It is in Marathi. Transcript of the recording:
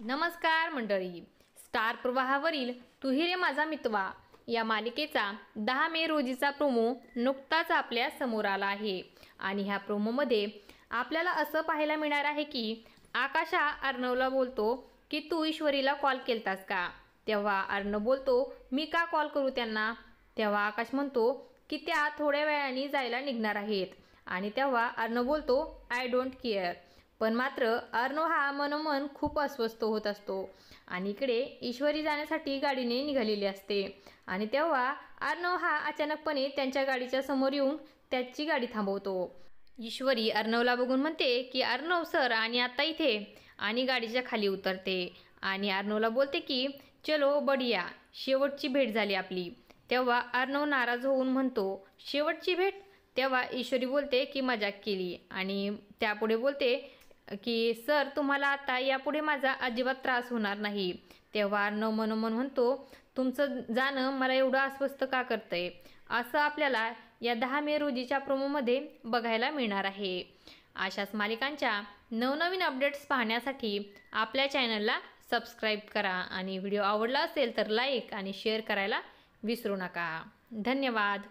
नमस्कार मंडळी, स्टार प्रवाहावरील तू ही रे माझा मितवा या मालिकेचा 10 मे रोजीचा प्रोमो नुकताच आपल्या समोर आला आहे आणि ह्या प्रोमोमध्ये आपल्याला असं पाहायला मिळणार आहे की आकाशा अर्णवला बोलतो की तू ईश्वरीला कॉल केलतास का। तेव्हा अर्णव बोलतो मी का कॉल करू त्यांना। तेव्हा आकाश म्हणतो की त्या थोड्या वेळाने जायला निघणार आहेत आणि तेव्हा अर्णव बोलतो आय डोंट केअर। पण मात्र अर्णव हा मनोमन खूप अस्वस्थ होत असतो आणि इकडे ईश्वरी जाण्यासाठी गाडीने निघालेली असते आणि तेव्हा अर्णव हा अचानकपणे त्यांच्या गाडीच्या समोर येऊन त्याची गाडी थांबवतो। ईश्वरी अर्णवला बघून म्हणते की अर्णव सर आणि आता इथे आणि गाडीच्या खाली उतरते आणि अर्णवला बोलते की चलो बढिया, शेवटची भेट झाली आपली। तेव्हा अर्णव नाराज होऊन म्हणतो शेवटची भेट। तेव्हा ईश्वरी बोलते की मजाक केली आणि त्यापुढे बोलते की सर तुम्हाला आता यापुढे माझा अजिबात त्रास होणार नाही। तेव्हा अर्णव मनोमन म्हणतो तुमचं जाणं मला एवढं अस्वस्थ का करतंय। असं आपल्याला या 10 मे रोजीच्या प्रोमोमध्ये बघायला मिळणार आहे। अशाच मालिकांच्या नवनवीन अपडेट्स पाहण्यासाठी आपल्या चॅनलला सबस्क्राईब करा आणि व्हिडिओ आवडला असेल तर लाईक आणि शेअर करायला विसरू नका। धन्यवाद।